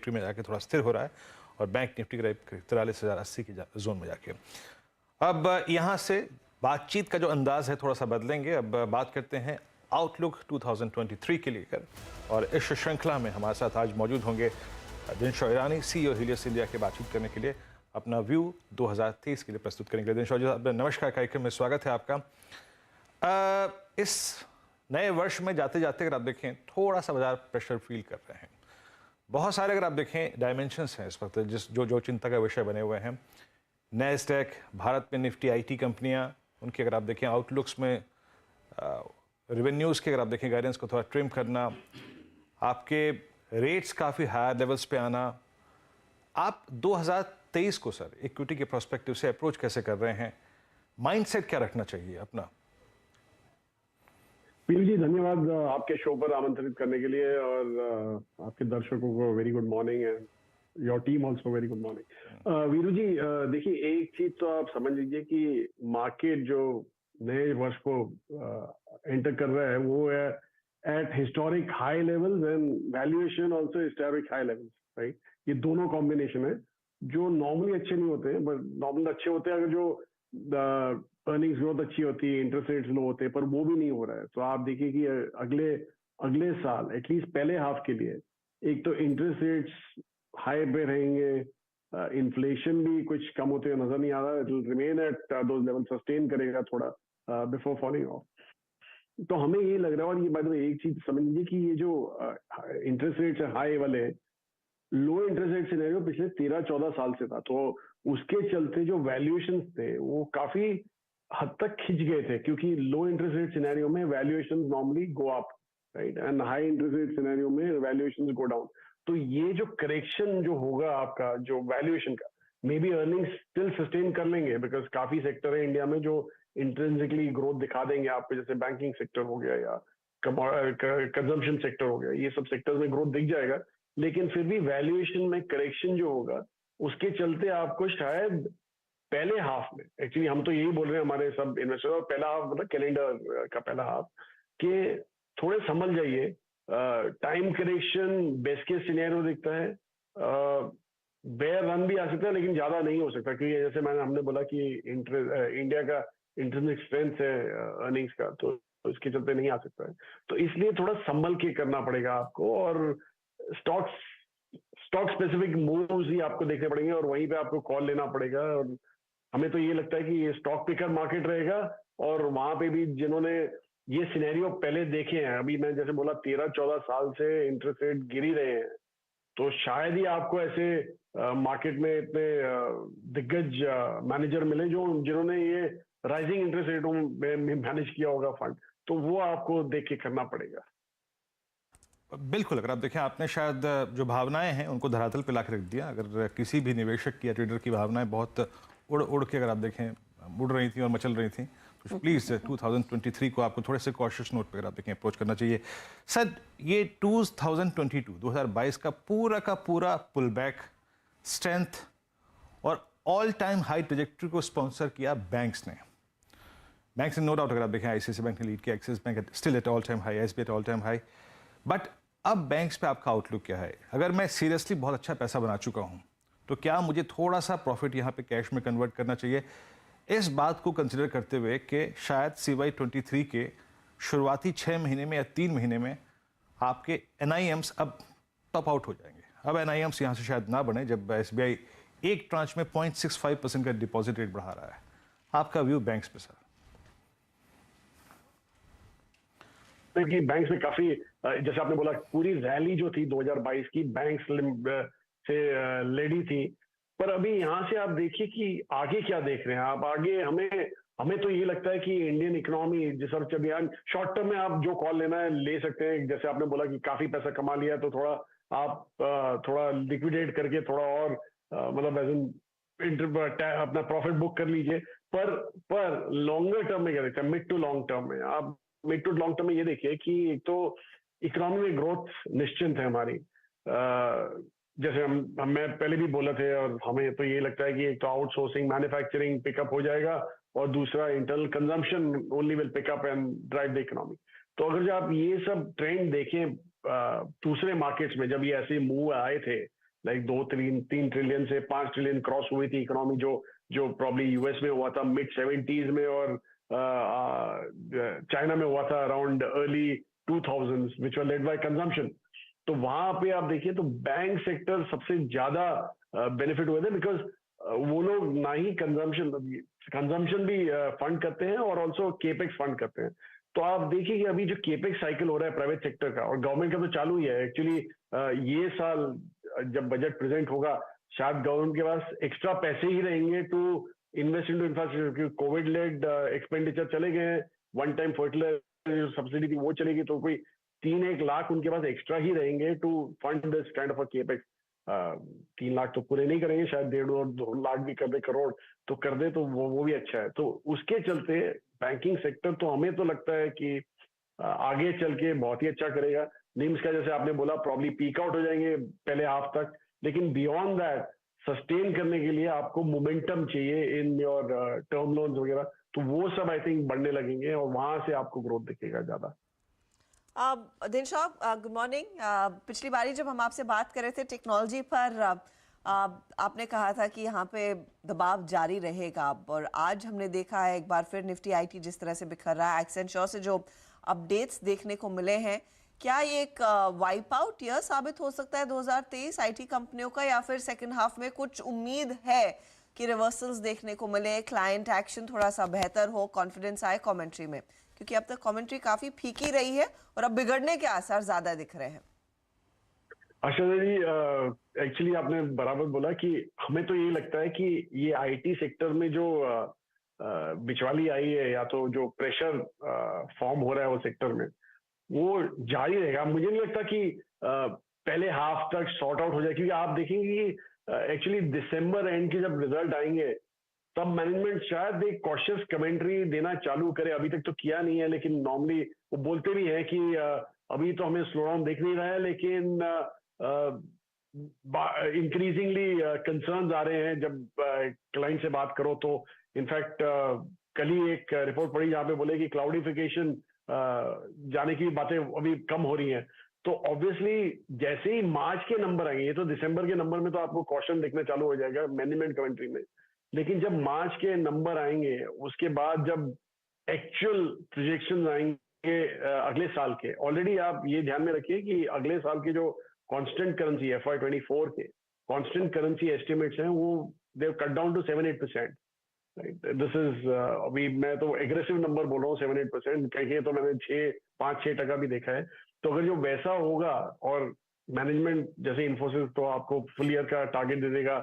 Nifty में जाके थोड़ा स्थिर हो रहा है और बैंक निफ्टी करीब 43,080 की जोन में जाके। अब यहाँ से बातचीत का जो अंदाज है थोड़ा सा बदलेंगे। अब बात करते हैं आउटलुक 2023 के लेकर, और इस श्रृंखला में हमारे साथ आज मौजूद होंगे दिनशॉ ईरानी, CEO हीलियस इंडिया के बातचीत करने के लिए अपना व्यू 2023 के लिए प्रस्तुत करेंगे। दिनशॉ जी, नमस्कार, कार्यक्रम में स्वागत है आपका। इस नए वर्ष में जाते जाते अगर आप देखें थोड़ा सा बाजार प्रेशर फील कर रहे हैं। बहुत सारे अगर आप देखें डायमेंशंस हैं इस वक्त जो चिंता का विषय बने हुए हैं। नैस्डैक, भारत में निफ्टी, IT कंपनियां, उनके अगर आप देखें आउटलुक्स में रेवेन्यूज़ के अगर आप देखें गाइडेंस को थोड़ा ट्रिम करना, आपके रेट्स काफ़ी हायर लेवल्स पे आना। आप 2023 को सर इक्विटी के प्रोस्पेक्टिव से अप्रोच कैसे कर रहे हैं? माइंडसेट क्या रखना चाहिए अपना? पील जी, धन्यवाद आपके शो पर आमंत्रित करने के लिए, और आपके दर्शकों को very good morning and your team also very good morning. Viru ji, देखिए एक चीज तो आप समझ लीजिए कि मार्केट जो नए वर्ष को एंटर कर रहा है वो है at historic high levels and valuation also historic high levels, right. ये दोनों कॉम्बिनेशन है जो नॉर्मली अच्छे नहीं होते हैं, बट नॉर्मल अच्छे होते हैं अगर जो अर्निंग्स ग्रोथ अच्छी होती है, इंटरेस्ट रेट्स लो होते हैं, पर वो भी नहीं हो रहा है। तो आप देखिए कि अगले साल एटलीस्ट पहले हाफ के लिए एक तो इंटरेस्ट रेट्स हाई पे रहेंगे, इन्फ्लेशन भी कुछ कम होते हुए नजर नहीं आ रहा, it will remain at those level, sustain करेगा थोड़ा बिफोर फॉलिंग ऑफ। तो हमें ये लग रहा है, और ये बाय द वे एक चीज समझ लीजिए कि ये जो इंटरेस्ट रेट्स है हाई वाले, लो इंटरेस्ट रेट सिनेरियो पिछले 13-14 साल से था, तो उसके चलते जो वैल्यूएशंस थे वो काफी हद तक खिंच गए थे, क्योंकि लो इंटरेस्ट रेट सिनेरियो में valuations normally go up, right, and high interest rate scenario में वैल्यूएशंस गो डाउन। तो ये जो करेक्शन जो होगा आपका जो वैल्यूएशन का, may be earnings still sustain कर लेंगे, बिकॉज काफी सेक्टर है इंडिया में जो इंट्रिंसिकली ग्रोथ दिखा देंगे आपको, जैसे बैंकिंग सेक्टर हो गया या कंजम्पशन सेक्टर हो गया, ये सब सेक्टर्स में ग्रोथ दिख जाएगा। लेकिन फिर भी वैल्यूएशन में करेक्शन जो होगा उसके चलते आपको शायद पहले हाफ में, एक्चुअली हम तो यही बोल रहे हैं हमारे सब इन्वेस्टर, और पहला हाफ मतलब कैलेंडर का पहला हाफ, कि थोड़े समझ जाइए, time correction best case scenario दिखता है, बेयर रन भी आ सकता है लेकिन ज्यादा नहीं हो सकता, क्योंकि जैसे हमने बोला कि इंडिया का इंटरनेट स्ट्रेंथ है अर्निंग्स का, तो इसके चलते नहीं आ सकता है। तो इसलिए थोड़ा संभल के करना पड़ेगा आपको, और स्टॉक स्पेसिफिक मूव्स ही आपको देखने पड़ेंगे, और वहीं पे आपको कॉल लेना पड़ेगा। और हमें तो ये लगता है कि ये स्टॉक पिकर मार्केट रहेगा, और वहां पे भी जिन्होंने ये सिनेरियो पहले देखे हैं, अभी मैं जैसे बोला 13-14 साल से इंटरेस्ट रेट गिर ही रहे हैं, तो शायद ही आपको ऐसे मार्केट में इतने दिग्गज मैनेजर मिले जो जिन्होंने ये राइजिंग इंटरेस्ट रेटों में मैनेज किया होगा फंड, तो वो आपको देख के करना पड़ेगा। बिल्कुल, अगर आप देखें आपने शायद जो भावनाएं हैं उनको धरातल पे लाकर रख दिया। अगर किसी भी निवेशक की या ट्रेडर की भावनाएं बहुत उड़ उड़ के अगर आप देखें उड़ रही थी और मचल रही थी, तो प्लीज़ 2023 को आपको थोड़े से कॉशियस नोट पे अगर आप देखें अप्रोच करना चाहिए। सर, ये 2022 का पूरा पुल बैक, स्ट्रेंथ और ऑल टाइम हाई ट्रेजेक्ट्री को स्पॉन्सर किया बैंक्स ने। नो डाउट अगर आप देखें ICICI बैंक ने लीड किया, axis bank still at all time high, SBI at all time high. But अब बैंक्स पे आपका आउटलुक क्या है? अगर मैं सीरियसली बहुत अच्छा पैसा बना चुका हूं, तो क्या मुझे थोड़ा सा प्रॉफिट यहां पे कैश में कन्वर्ट करना चाहिए, इस बात को कंसिडर करते हुए कि शायद CY 23 के शुरुआती 6 महीने में या 3 महीने में आपके NIMs अब टॉप आउट हो जाएंगे। अब NIMs यहां से शायद ना बने, जब SBI एक ट्रांच में 0.65% का डिपॉजिट रेट बढ़ा रहा है। आपका व्यू बैंक्स पे सर? कि बैंक्स में काफी, जैसे आपने बोला, पूरी रैली जो थी 2022 की बैंक्स से लेडी थी, पर अभी यहाँ से आप देखिए कि आगे क्या देख रहे हैं आप। आगे हमें तो ये लगता है कि इंडियन इकोनॉमी जिस तरह चल रही है, शॉर्ट टर्म में आप जो कॉल लेना है ले सकते हैं। जैसे आपने बोला कि काफी पैसा कमा लिया है, तो थोड़ा आप थोड़ा लिक्विडेट करके थोड़ा और मतलब अपना प्रॉफिट बुक कर लीजिए। पर लॉन्गर टर्म में क्या देखते हैं, मिड टू लॉन्ग टर्म में आप, मिड टू लॉन्ग टर्म में ये देखिए कि एक तो इकोनॉमी में ग्रोथ निश्चिंत है हमारी, जैसे मैं पहले भी बोला थे, और हमें तो ये लगता है कि एक तो आउटसोर्सिंग मैन्युफैक्चरिंग पिकअप हो जाएगा, और दूसरा internal consumption only will pick up and drive the economy. तो अगर जो आप ये सब ट्रेंड देखें दूसरे मार्केट्स में, जब ये ऐसे मूव आए थे लाइक 2-3 ट्रिलियन से 5 ट्रिलियन क्रॉस हुई थी इकोनॉमी, जो प्रॉब्ली यूएस में हुआ था मिड 70s में, और चाइना में हुआ था around early 2000s, which were led by consumption. तो वहां पे आप देखिए तो बैंक सेक्टर सबसे ज्यादा बेनिफिट हुए थे, बिकॉज वो लोग ना ही कंजम्पशन भी फंड करते हैं और ऑल्सो केपेक्स फंड करते हैं। तो आप देखिए कि अभी जो केपेक्स साइकिल हो रहा है प्राइवेट सेक्टर का और गवर्नमेंट का तो चालू ही है एक्चुअली। ये साल जब बजट प्रेजेंट होगा, शायद गवर्नमेंट के पास एक्स्ट्रा पैसे ही रहेंगे to invest in to infrastructure, क्योंकि कोविड लेड एक्सपेंडिचर चले गए हैं। वन टाइम फर्टिलाइजर सब्सिडी थी वो चलेगी, तो कोई 3-1 लाख उनके पास एक्स्ट्रा ही रहेंगे to fund this kind of a capex. 3 lakh तो पूरे नहीं करेंगे, शायद 1.5 और 2 लाख भी कर दे, करोड़ तो कर दे, तो वो भी अच्छा है। तो उसके चलते बैंकिंग सेक्टर तो हमें तो लगता है कि आगे चल के बहुत ही अच्छा करेगा। निम्स का जैसे आपने बोला प्रॉब्ली पीक आउट हो जाएंगे पहले हाफ तक, लेकिन बियॉन्ड दैट सस्टेन करने के लिए आपको मोमेंटम चाहिए इन योर टर्म लोन्स वगैरह, तो वो सब आई थिंक बढ़ने लगेंगे और वहां से आपको ग्रोथ दिखेगा ज्यादा। दिनशॉप, गुड मॉर्निंग। पिछली बारी जब हम आपसे बात कर रहे थे टेक्नोलॉजी पर, आपने कहा था कि यहाँ पे दबाव जारी रहेगा, और आज हमने देखा है एक बार फिर निफ्टी आईटी जिस तरह से बिखर रहा है। एक्सेंचर से जो अपडेट्स देखने को मिले हैं, क्या ये एक वाइप आउट ईयर साबित हो सकता है 2023 आईटी कंपनियों का, या फिर सेकंड हाफ में कुछ उम्मीद है कि रिवर्सल्स देखने को मिले, क्लाइंट एक्शन थोड़ा सा बेहतर हो, कॉन्फिडेंस आए कमेंट्री में? क्योंकि अब तक कमेंट्री काफी फीकी रही है और अब बिगड़ने के आसार ज्यादा दिख रहे हैं। आशा जी, एक्चुअली आपने बराबर बोला कि हमें तो ये लगता है कि ये आईटी सेक्टर में जो बिचवाली आई है या तो जो प्रेशर फॉर्म हो रहा है वो सेक्टर में, वो जारी रहेगा। मुझे नहीं लगता कि पहले हाफ तक सॉर्ट आउट हो जाए, क्योंकि आप देखेंगे कि एक्चुअली दिसंबर एंड के जब रिजल्ट आएंगे तब मैनेजमेंट शायद एक कॉशियस कमेंट्री देना चालू करे। अभी तक तो किया नहीं है, लेकिन नॉर्मली वो बोलते भी हैं कि अभी तो हमें स्लो डाउन दिख नहीं रहा है, लेकिन इंक्रीजिंगली कंसर्न्स आ रहे हैं जब क्लाइंट से बात करो तो। इनफैक्ट कल ही एक रिपोर्ट पढ़ी जहाँ पे बोले कि क्लाउडिफिकेशन जाने की बातें अभी कम हो रही हैं। तो ऑब्वियसली जैसे ही मार्च के नंबर आएंगे, ये तो दिसंबर के नंबर में तो आपको कॉशन दिखना चालू हो जाएगा मैनेजमेंट कमेंट्री में, लेकिन जब मार्च के नंबर आएंगे उसके बाद जब एक्चुअल प्रोजेक्शन आएंगे अगले साल के, ऑलरेडी आप ये ध्यान में रखिए कि अगले साल के जो कांस्टेंट करेंसी FY24 के कांस्टेंट करेंसी एस्टिमेट्स हैं वो they cut down to 7-8%। This is अभी मैं तो एग्रेसिव नंबर बोल रहा हूँ 7-8%, कहीं तो मैंने 5-6% भी देखा है। तो अगर जो वैसा होगा और मैनेजमेंट जैसे इन्फोसिस तो आपको फुल ईयर का टारगेट दे देगा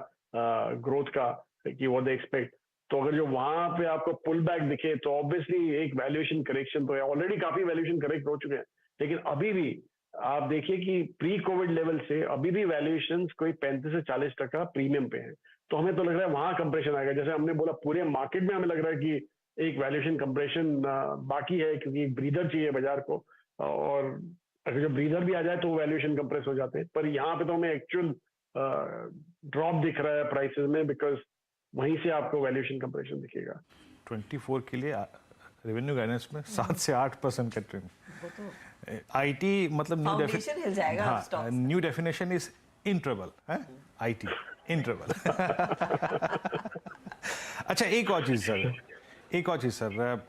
ग्रोथ का कि वो दे एक्सपेक्ट, तो अगर जो वहां पे आपको पुल बैक दिखे तो ऑब्वियसली एक वैल्यूएशन करेक्शन तो है। ऑलरेडी काफी वैल्यूएशन करेक्ट हो चुके हैं, लेकिन अभी भी आप देखिए कि प्री कोविड लेवल से अभी भी वैल्यूएशन कोई 35 से 40% प्रीमियम पे है। तो हमें तो लग रहा है वहां कंप्रेशन आएगा। जैसे हमने बोला पूरे मार्केट में हमें लग रहा है कि एक वैल्यूएशन कंप्रेशन बाकी है, क्योंकि एक ब्रीदर चाहिए बाजार को, और अगर जब ब्रीदर भी आ जाए तो वैल्यूएशन कंप्रेस हो जाते हैं। पर यहाँ पे तो हमें एक्चुअल ड्रॉप दिख रहा है प्राइसेस में, बिकॉज वहीं से आपको वैल्यूएशन कंप्रेशन दिखेगा। 24 के लिए रेवेन्यू गाइडेंस में 7 से 8% का ट्रेंड। आईटी मतलब न्यू डेफिनेशन इज इंटरवल है, आईटी इंटरवल। अच्छा, एक और चीज़ सर,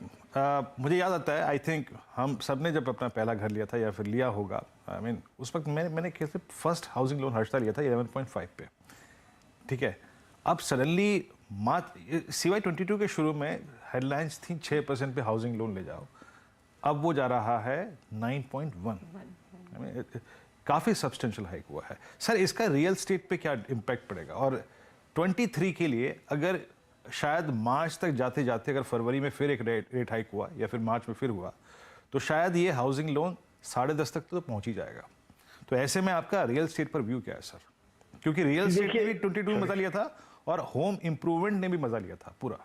मुझे याद आता है, आई थिंक हम सब ने जब अपना पहला घर लिया था या फिर लिया होगा, आई मीन उस वक्त मैंने कैसे फर्स्ट हाउसिंग लोन हर्षदा लिया था 11.5 पे, ठीक है। अब सडनली CY22 के शुरू में हेडलाइंस थी 6% पे हाउसिंग लोन ले जाओ, अब वो जा रहा है 9.1। काफ़ी सब्सटेंशियल हाइक हुआ है। सर, इसका रियल स्टेट पे क्या इम्पैक्ट पड़ेगा? और 23 के लिए अगर शायद मार्च तक जाते जाते अगर फरवरी में फिर एक रेट हाइक हुआ या फिर मार्च में फिर हुआ, तो शायद ये हाउसिंग लोन 10.5 तक तो पहुंच ही जाएगा। तो ऐसे में आपका रियल स्टेट पर व्यू क्या है सर? क्योंकि रियल स्टेट ने भी 22 में मजा लिया था और होम इंप्रूवमेंट ने भी मजा लिया था पूरा।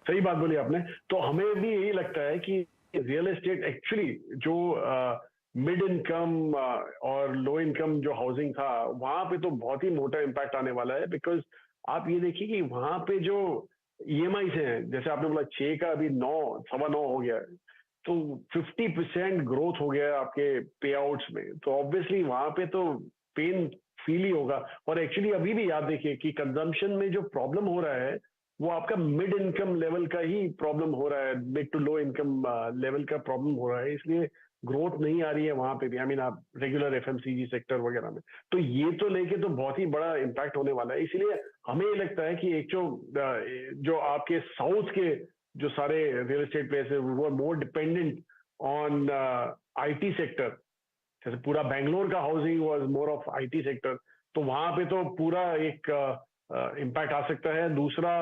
सही बात बोली आपने। तो हमें भी यही लगता है कि रियल एस्टेट एक्चुअली जो मिड इनकम और लो इनकम जो हाउसिंग था वहां पे तो बहुत ही मोटा इम्पैक्ट आने वाला है। बिकॉज आप ये देखिए कि वहां पे जो EMI हैं, जैसे आपने बोला 6 का अभी 9-9.25 हो गया है, तो 50% ग्रोथ हो गया है आपके पे आउट्स में। तो ऑब्वियसली वहां पे तो पेन फील ही होगा। और एक्चुअली अभी भी याद देखिए कि कंजम्पशन में जो प्रॉब्लम हो रहा है वो आपका मिड इनकम लेवल का ही प्रॉब्लम हो रहा है, mid to low income level का प्रॉब्लम हो रहा है, इसलिए ग्रोथ नहीं आ रही है वहां पे भी। आई मीन आप रेगुलर एफएमसीजी सेक्टर वगैरह में, तो ये तो लेके तो बहुत ही बड़ा इम्पैक्ट होने वाला है। इसलिए हमें ये लगता है कि एक जो आपके साउथ के जो सारे रियल एस्टेट प्लेस है वो मोर डिपेंडेंट ऑन आईटी सेक्टर, जैसे पूरा बेंगलोर का housing was more of IT sector, तो वहां पे तो पूरा एक इम्पैक्ट आ सकता है। दूसरा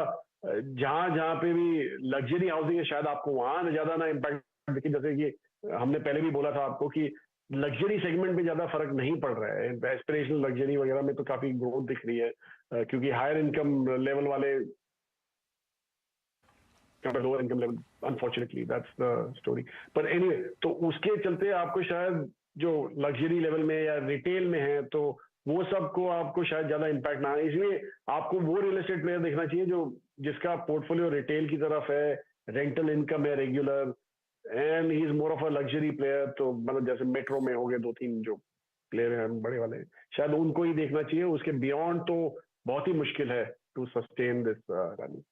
जहां जहां पे भी लग्जरी हाउसिंग है शायद आपको वहां ज्यादा ना इम्पैक्ट दिखे, जैसे कि हमने पहले भी बोला था आपको कि लग्जरी सेगमेंट में ज्यादा फर्क नहीं पड़ रहा है, एस्पिरेशनल लग्जरी वगैरह में तो काफी ग्रोथ दिख रही है, क्योंकि हायर इनकम लेवल वाले lower income level, unfortunately that's the story. पर एनीवे, तो उसके चलते आपको शायद जो लग्जरी लेवल में या रिटेल में है तो वो सबको आपको शायद ज्यादा इम्पैक्ट ना आए, इसलिए आपको वो रियल एस्टेट प्लेयर देखना चाहिए जो जिसका पोर्टफोलियो रिटेल की तरफ है, रेंटल इनकम है regular, and he is more of a luxury player. तो मतलब जैसे मेट्रो में हो गए 2-3 जो प्लेयर हैं बड़े वाले, शायद उनको ही देखना चाहिए, उसके बियॉन्ड तो बहुत ही मुश्किल है to sustain this running.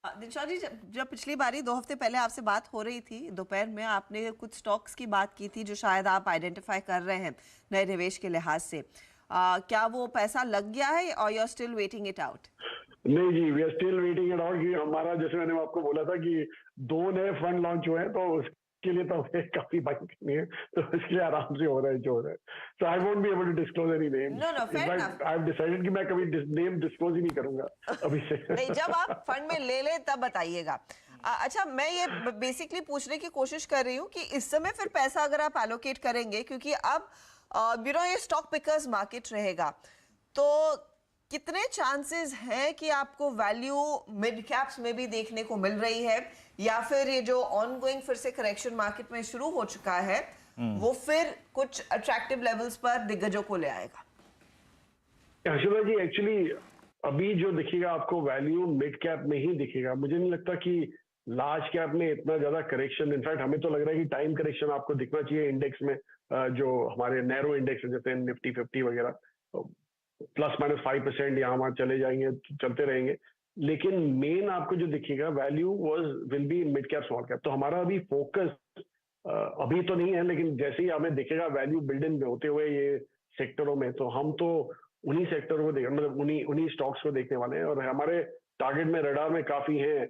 Dilshad ji, जब पिछली बारी 2 हफ्ते पहले आपसे बात हो रही थी दोपहर में, आपने कुछ स्टॉक्स की बात की थी जो शायद आप आइडेंटिफाई कर रहे हैं नए निवेश के लिहाज से। क्या वो पैसा लग गया है और you are still waiting it out? नहीं जी, we are still waiting it out, कि हमारा जैसे मैंने आपको बोला था कि 2 नए फंड लॉन्च हुए हैं, तो उसके लिए तो हमें काफी बाइंग करनी है, तो इसके लिए आराम से हो रहा है जो हो रहा है। So I won't be able to disclose any name. No, fair enough. I have decided कि मैं कभी नेम डिस्क्लोज ही नहीं करूंगा अभी से। नहीं, जब आप फंड में ले ले तब बताइएगा। अच्छा, मैं ये बेसिकली पूछने की कोशिश कर रही हूँ कि इस समय फिर पैसा अगर आप एलोकेट करेंगे, क्योंकि अब ये स्टॉक पिकर्स मार्केट रहेगा, तो कितने चांसेस हैं कि आपको वैल्यू मिड कैप्स में भी देखने को मिल रही है, या फिर ये जो ऑनगोइंग फिर से करेक्शन मार्केट में शुरू हो चुका है वो फिर कुछ अट्रैक्टिव लेवल्स पर दिग्गजों को ले आएगा? हर्षिता जी, एक्चुअली अभी जो दिखेगा आपको वैल्यू मिड कैप में ही दिखेगा। मुझे नहीं लगता कि लार्ज कैप में इतना ज्यादा करेक्शन, इनफैक्ट हमें तो लग रहा है कि टाइम करेक्शन आपको दिखना चाहिए इंडेक्स में, जो हमारे नैरो इंडेक्स है जैसे निफ्टी 50 वगैरह, ±5% यहाँ वहां चले जाएंगे, चलते रहेंगे, लेकिन मेन आपको जो दिखेगा value will be mid cap small cap. तो हमारा अभी फोकस अभी तो नहीं है, लेकिन जैसे ही हमें दिखेगा वैल्यू बिल्डिंग होते हुए ये सेक्टरों में, तो हम तो उन्हीं सेक्टर को देख, मतलब उन्हीं स्टॉक्स को देखने वाले हैं। और हमारे टारगेट में रडार में काफी हैं,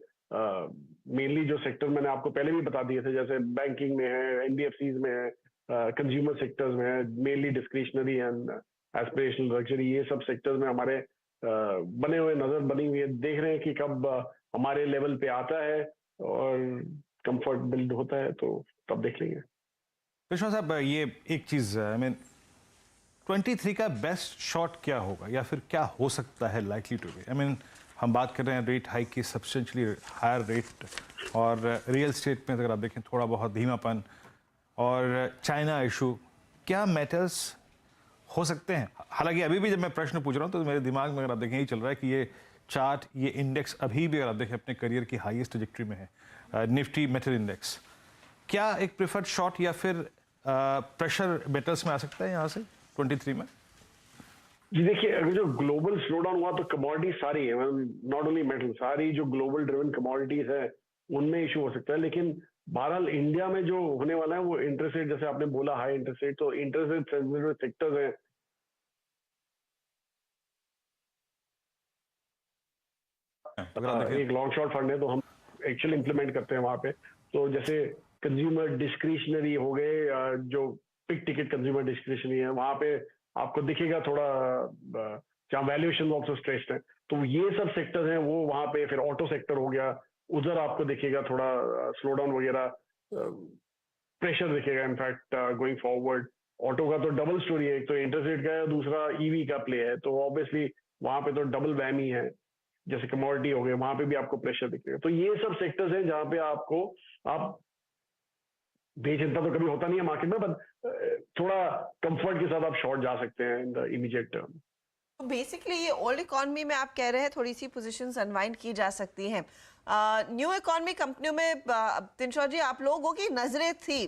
मेनली जो सेक्टर मैंने आपको पहले भी बता दिए थे, जैसे बैंकिंग में है, एनबीएफसीज में है, कंज्यूमर सेक्टर्स में है, mainly discretionary and aspirational luxury, ये सब सेक्टर्स में हमारे बने हुए, नजर बनी हुई है। देख रहे हैं कि कब हमारे लेवल पे आता है और कंफर्ट बिल्ड होता है, तो तब देख लेंगे। कृष्णा साहब, ये एक चीज़, आई मीन 23 का बेस्ट शॉट क्या होगा या फिर क्या हो सकता है likely to be? I mean हम बात कर रहे हैं रेट हाइक की, सब्सटेंशियली हायर रेट, और रियल स्टेट में अगर आप देखें थोड़ा बहुत धीमापन, और चाइना इशू, क्या मैटर्स हो सकते हैं? हालांकि अभी भी जब मैं प्रश्न पूछ रहा हूँ तो मेरे दिमाग में अगर आप देखें यही चल रहा है कि ये चार्ट, ये इंडेक्स अभी भी अगर आप देखें अपने करियर की हाईएस्ट ट्रैजेक्टरी में है, निफ्टी मेटल इंडेक्स। क्या एक प्रेफर्ड शॉट या फिर प्रेशर मेटल्स में आ सकता है यहाँ से 23 में? जी देखिए, अगर जो ग्लोबल स्लो डाउन हुआ तो कमोडिटी सारी है, नॉट ओनली मेटल, सारी जो ग्लोबल ड्रिवन कमोडिटीज है उनमें इशू हो सकता है। लेकिन बहरहाल इंडिया में जो होने वाला है वो इंटरेस्ट रेट, जैसे आपने बोला हाई इंटरेस्ट रेट, तो इंटरेस्ट रेट सेंसिटिव सेक्टर्स हैं, एक लॉन्ग शॉर्ट फंड है तो हम एक्चुअली इंप्लीमेंट करते हैं वहां पे। तो जैसे कंज्यूमर डिस्क्रिशनरी हो गए, जो पिक टिकट कंज्यूमर डिस्क्रिशनरी है, वहां पे आपको दिखेगा थोड़ा जहाँ वैल्यूएशन ऑल्सो स्ट्रेस्ड है, तो ये सब सेक्टर्स हैं वो वहां पे। फिर ऑटो सेक्टर हो गया, उधर आपको दिखेगा थोड़ा स्लो डाउन वगैरह, प्रेशर दिखेगा इनफैक्ट गोइंग फॉरवर्ड। ऑटो का तो डबल स्टोरी है, एक तो इंटरेस्ट रेट का है, दूसरा ईवी का प्ले है, तो ऑब्वियसली वहां पे तो डबल वैमी है। जैसे कमोडिटी हो गए, वहां पे भी आपको प्रेशर दिखेगा। तो ये सब सेक्टर्स हैं जहां पे आपको, आप बेचिंता तो कभी होता नहीं है मार्केट में, बट थोड़ा कंफर्ट के साथ आप शॉर्ट जा सकते हैं इन द इमीडिएट टर्म। तो बेसिकली ये ओल्ड इकोनॉमी में आप कह रहे हैं थोड़ी सी पोजीशंस अनवाइंड की जा सकती हैं। न्यू इकोनॉमी कंपनियों में तिनशा जी, आप लोगों की नजरें थी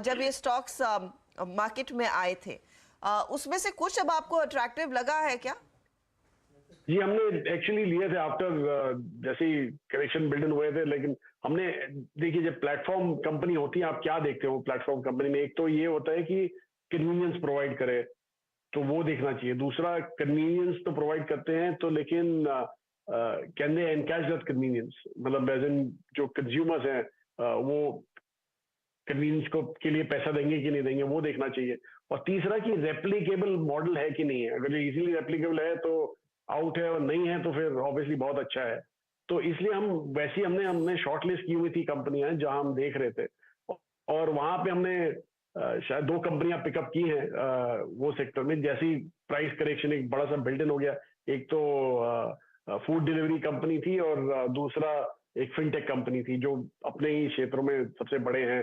जब ये स्टॉक्स मार्केट में आए थे, उसमें से कुछ अब आपको अट्रैक्टिव लगा है क्या? जी, हमने एक्चुअली लिए थे आफ्टर जैसे ही करेक्शन बिल्ड इन हुए थे, लेकिन हमने देखिए जब प्लेटफॉर्म कंपनी होती है, आप क्या देखते हो प्लेटफॉर्म कंपनी में? एक तो ये होता है कि कन्वीनियंस प्रोवाइड करे, तो वो देखना चाहिए। दूसरा, कन्वीनियंस तो प्रोवाइड करते हैं तो, लेकिन can they encash that convenience, मतलब एज इन जो कंज्यूमर्स हैं वो कन्वीनियंस को के लिए पैसा देंगे कि नहीं देंगे, वो देखना चाहिए। और तीसरा कि रेप्लिकेबल मॉडल है कि नहीं है। अगर जो इजीली रेप्लिकेबल है तो आउट है, और नहीं है तो फिर ऑब्वियसली बहुत अच्छा है। तो इसलिए हम वैसे ही हमने शॉर्ट लिस्ट की हुई थी कंपनियां जहां हम देख रहे थे, और वहां पे हमने शायद 2 कंपनियां पिकअप की हैं वो सेक्टर में। जैसे ही प्राइस करेक्शन एक बड़ा सा बिल्ड इन हो गया, एक तो फूड डिलीवरी कंपनी थी और दूसरा एक फिनटेक कंपनी थी जो अपने ही क्षेत्रों में सबसे बड़े हैं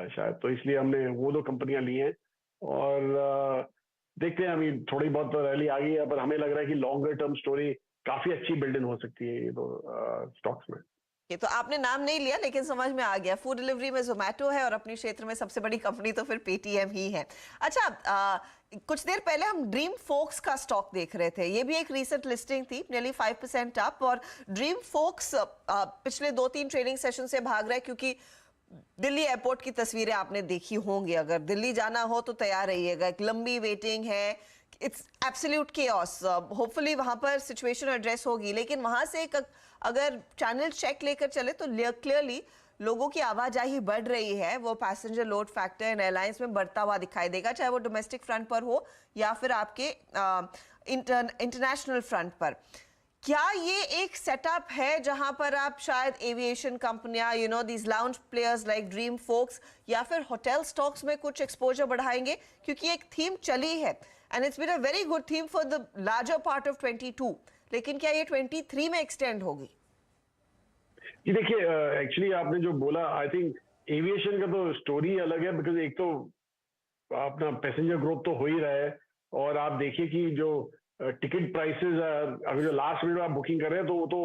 शायद। तो इसलिए हमने वो 2 कंपनियां ली हैं, और देखते हैं। अभी थोड़ी बहुत तो रैली आ गई है, पर हमें लग रहा है कि लॉन्गर टर्म स्टोरी काफी अच्छी बिल्ड इन हो सकती है ये 2 स्टॉक्स में। ये तो आपने नाम नहीं लिया लेकिन समझ में आ गया, फूड डिलीवरी में जोमेटो है और अपने क्षेत्र में सबसे बड़ी कंपनी तो फिर पेटीएम ही है। अच्छा, कुछ देर पहले हम ड्रीम फोक्स का स्टॉक देख रहे थे, ये भी एक रीसेंट लिस्टिंग थी, नियरली 5% अप, और ड्रीम फोक्स पिछले 2-3 ट्रेडिंग सेशन से भाग रहा है क्योंकि दिल्ली एयरपोर्ट की तस्वीरें आपने देखी होंगी। अगर दिल्ली जाना हो तो तैयार रहिएगा, एक लंबी वेटिंग है, इट्स एब्सोल्यूट केओस। होपफुली वहां पर सिचुएशन एड्रेस होगी, लेकिन वहां से एक अगर चैनल चेक लेकर चले तो क्लियरली लोगों की आवाजाही बढ़ रही है। वो passenger load factor in airlines में बढ़ता हुआ दिखाई देगा, चाहे वो डोमेस्टिक फ्रंट पर हो या फिर आपके इंटरनेशनल फ्रंट पर। क्या ये एक सेटअप है जहां पर आप शायद एविएशन कंपनियां, these lounge players like DreamFolks या फिर होटल स्टॉक्स में कुछ एक्सपोजर बढ़ाएंगे? क्योंकि एक थीम चली है and it's been a very good theme for the larger part of 22, लेकिन क्या ये 23 में एक्सटेंड होगी? जी देखिए, एक्चुअली आपने जो बोला, आई थिंक एविएशन का तो स्टोरी अलग है, बिकॉज एक तो अपना पैसेंजर ग्रोथ तो हो ही रहा है, और आप देखिए कि जो टिकट प्राइसेस अगर जो लास्ट मिनट आप बुकिंग कर रहे हैं तो वो तो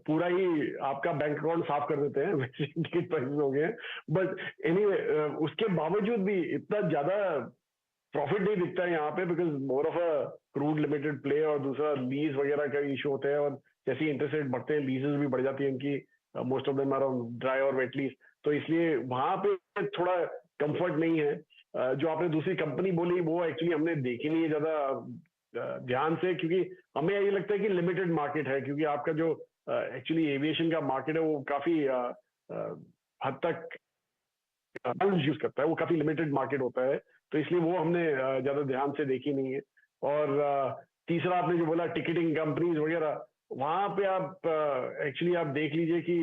पूरा ही आपका बैंक अकाउंट साफ कर देते हैं वैसे टिकट प्राइसेस हो गए हैं। बट एनीवे, उसके बावजूद भी इतना ज्यादा प्रॉफिट नहीं दिखता है यहाँ पे, because more of a crude limited play, और दूसरा लीज वगैरह का इशू होता है, और जैसे इंटरेस्ट रेट बढ़ते हैं लीजेस भी बढ़ जाती है इनकी, most of them are on dry और वेट लीज। तो इसलिए वहां पे थोड़ा कंफर्ट नहीं है। जो आपने दूसरी कंपनी बोली वो एक्चुअली हमने देखी नहीं है ज्यादा ध्यान से, क्योंकि हमें ये लगता है कि लिमिटेड मार्केट है, क्योंकि आपका जो एक्चुअली एविएशन का मार्केट है वो काफी हद तक यूज करता है, वो काफी लिमिटेड मार्केट होता है, तो इसलिए वो हमने ज्यादा ध्यान से देखी नहीं है। और तीसरा आपने जो बोला टिकटिंग कंपनीज वगैरह, वहां पे आप एक्चुअली आप देख लीजिए कि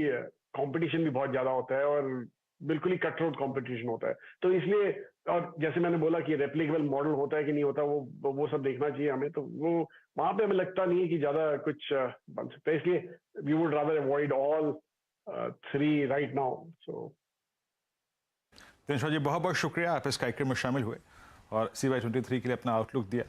कंपटीशन भी बहुत ज्यादा होता है, और बिल्कुल ही कट थ्रोट कंपटीशन होता है। तो इसलिए, और जैसे मैंने बोला कि रेप्लिकेबल मॉडल होता है कि नहीं होता, वो सब देखना चाहिए हमें। तो वो वहां पे हमें लगता नहीं है कि ज्यादा कुछ बन सकता है, इसलिए we would rather avoid all 3 right now. So Dinesh ji, बहुत बहुत शुक्रिया, आप इस कार्यक्रम में शामिल हुए और CY23 के लिए अपना आउटलुक दिया।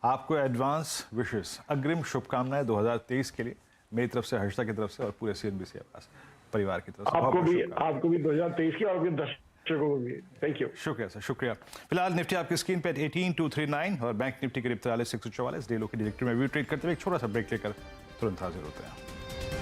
आपको एडवांस विशेष अग्रिम शुभकामनाएं 2023 के लिए मेरी तरफ से, हर्षिता की तरफ से और पूरे CNBC आवास परिवार की तरफ से। आपको भी 2023 की, और आपके दर्शकों को भी थैंक यू। शुक्रिया सर, शुक्रिया। फिलहाल निफ्टी आपकी स्क्रीन पे 18,239 और बैंक निफ्टी करीब 43,644। डे लो की डिरेक्टरी में व्यू ट्रेड करते हुए एक छोटा सा ब्रेक लेकर तुरंत हाजिर होते हैं।